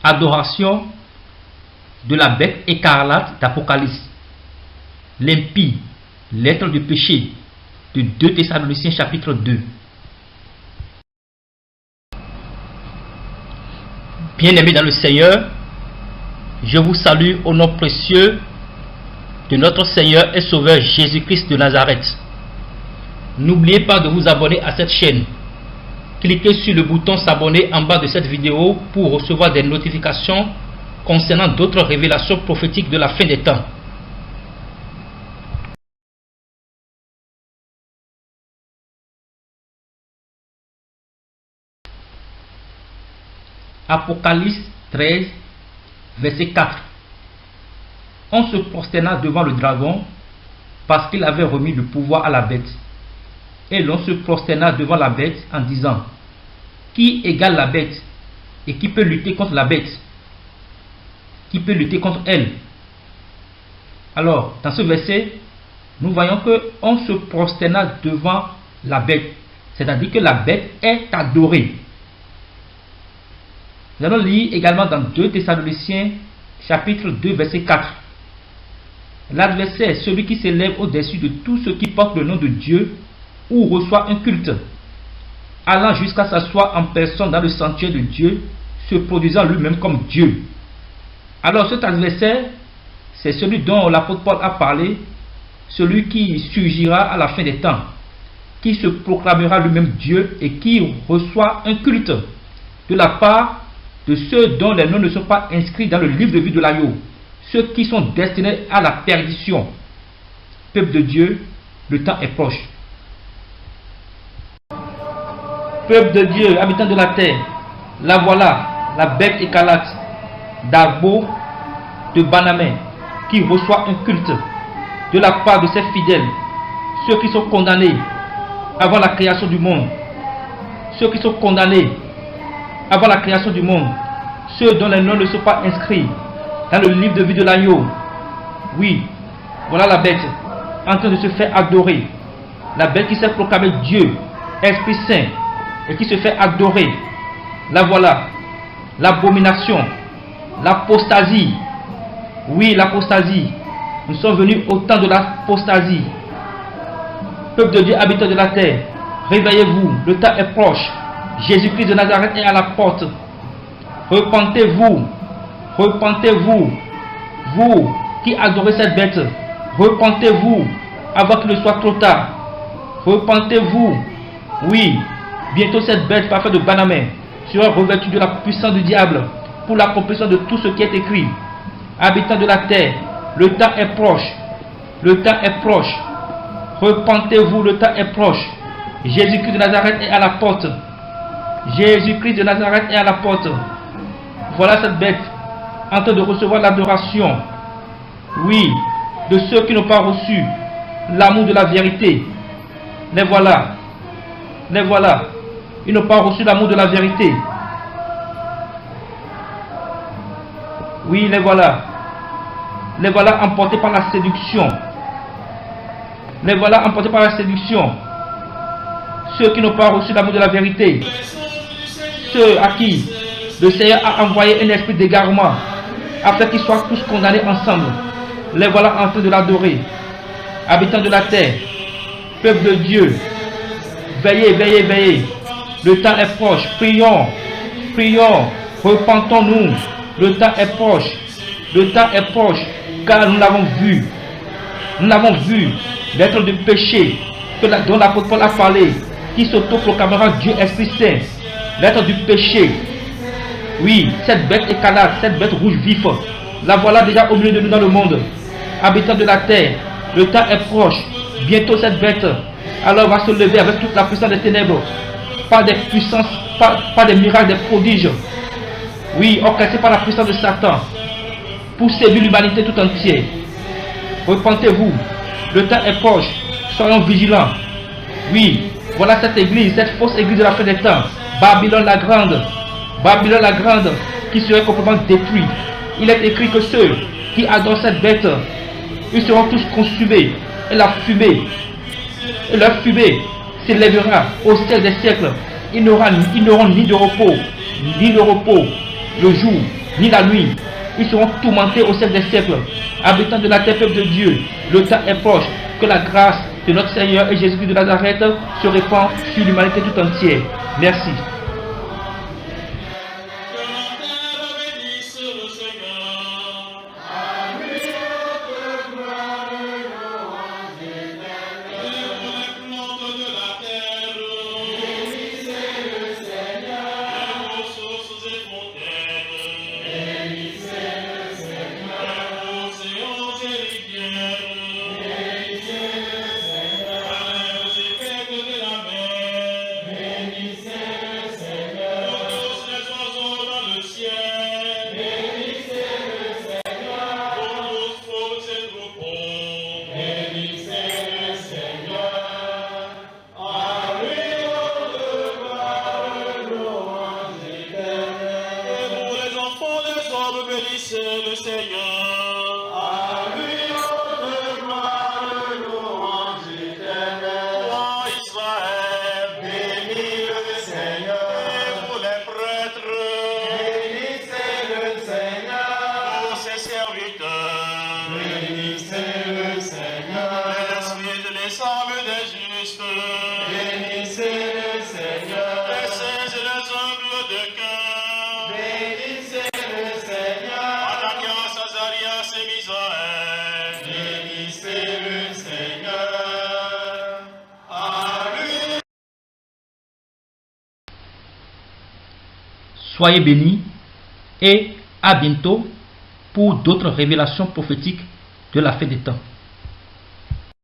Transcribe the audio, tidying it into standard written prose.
Adoration de la bête écarlate d'Apocalypse. L'impie, lettre du péché de 2 Thessaloniciens chapitre 2. Bien-aimés dans le Seigneur, je vous salue au nom précieux de notre Seigneur et Sauveur Jésus-Christ de Nazareth. N'oubliez pas de vous abonner à cette chaîne. Cliquez sur le bouton s'abonner en bas de cette vidéo pour recevoir des notifications concernant d'autres révélations prophétiques de la fin des temps. Apocalypse 13, verset 4. On se prosterna devant le dragon parce qu'il avait remis le pouvoir à la bête. Et l'on se prosterna devant la bête en disant: qui égale la bête et qui peut lutter contre la bête? Qui peut lutter contre elle? Alors, dans ce verset, nous voyons que on se prosterna devant la bête, c'est-à-dire que la bête est adorée. Nous allons lire également dans 2 Thessaloniciens chapitre 2 verset 4. L'adversaire, celui qui s'élève au-dessus de tous ceux qui portent le nom de Dieu ou reçoit un culte, allant jusqu'à s'asseoir en personne dans le sanctuaire de Dieu, se produisant lui-même comme Dieu. Alors cet adversaire, c'est celui dont l'apôtre Paul a parlé, celui qui surgira à la fin des temps, qui se proclamera lui-même Dieu et qui reçoit un culte de la part de ceux dont les noms ne sont pas inscrits dans le livre de vie de l'agneau, ceux qui sont destinés à la perdition. Peuple de Dieu, le temps est proche. Peuple de Dieu, habitants de la terre, la voilà, la bête écarlate d'Arbo de Banamé, qui reçoit un culte de la part de ses fidèles, ceux qui sont condamnés avant la création du monde, ceux qui sont condamnés avant la création du monde, ceux dont les noms ne sont pas inscrits dans le livre de vie de l'agneau. Oui, voilà la bête en train de se faire adorer, la bête qui s'est proclamée Dieu, Esprit Saint, et qui se fait adorer. La voilà, l'abomination, l'apostasie. Oui, l'apostasie. Nous sommes venus au temps de l'apostasie. Peuple de Dieu, habitants de la terre, réveillez-vous, le temps est proche. Jésus-Christ de Nazareth est à la porte. Repentez-vous, repentez-vous, vous qui adorez cette bête, repentez-vous avant qu'il ne soit trop tard. Repentez-vous, oui. Bientôt cette bête parfaite de Banamé sera revêtue de la puissance du diable pour l'accomplissement de tout ce qui est écrit. Habitants de la terre, le temps est proche. Le temps est proche. Repentez-vous, le temps est proche. Jésus-Christ de Nazareth est à la porte. Jésus-Christ de Nazareth est à la porte. Voilà cette bête en train de recevoir l'adoration. Oui, de ceux qui n'ont pas reçu l'amour de la vérité. Les voilà. Les voilà. Ils n'ont pas reçu l'amour de la vérité. Oui, les voilà. Les voilà emportés par la séduction. Les voilà emportés par la séduction. Ceux qui n'ont pas reçu l'amour de la vérité. Ceux à qui le Seigneur a envoyé un esprit d'égarement afin qu'ils soient tous condamnés ensemble. Les voilà en train de l'adorer. Habitants de la terre, peuple de Dieu, veillez, veillez, veillez. Le temps est proche. Prions, prions, repentons-nous. Le temps est proche. Le temps est proche, car nous l'avons vu. Nous l'avons vu, l'être de péché dont l'apôtre Paul a parlé, qui s'auto-proclamera Dieu Esprit Saint. L'être du péché. Oui, cette bête écarlate, cette bête rouge vif, la voilà déjà au milieu de nous dans le monde. Habitants de la terre, le temps est proche. Bientôt cette bête alors va se lever avec toute la puissance des ténèbres, par des puissances, par des miracles, des prodiges. Oui, orchestrés par la puissance de Satan, pour séduire l'humanité tout entière. Repentez-vous, le temps est proche, soyons vigilants. Oui, voilà cette église, cette fausse église de la fin des temps, Babylone la grande, qui serait complètement détruite. Il est écrit que ceux qui adorent cette bête, ils seront tous consumés, et la fumée, s'élèvera au siècle des siècles. Ils n'auront ni de repos, le jour ni la nuit. Ils seront tourmentés au siècle des siècles. Habitants de la terre, peuple de Dieu, le temps est proche. Que la grâce de notre Seigneur et Jésus-Christ de Nazareth se répand sur l'humanité tout entière. Merci. Bénissez le Seigneur. À lui de gloire, louange éternelle. Ô Israël, bénis le Seigneur. Et vous les prêtres, bénissez le Seigneur. Pour ses serviteurs, bénissez le Seigneur. L'esprit de l'ensemble des justes, bénissez le Seigneur. Les saints et les humbles de cœur, bénissez le Seigneur. Ananias, Azarias et Misaël, bénissez le Seigneur. À lui. Soyez bénis et à bientôt pour d'autres révélations prophétiques de la fin des temps.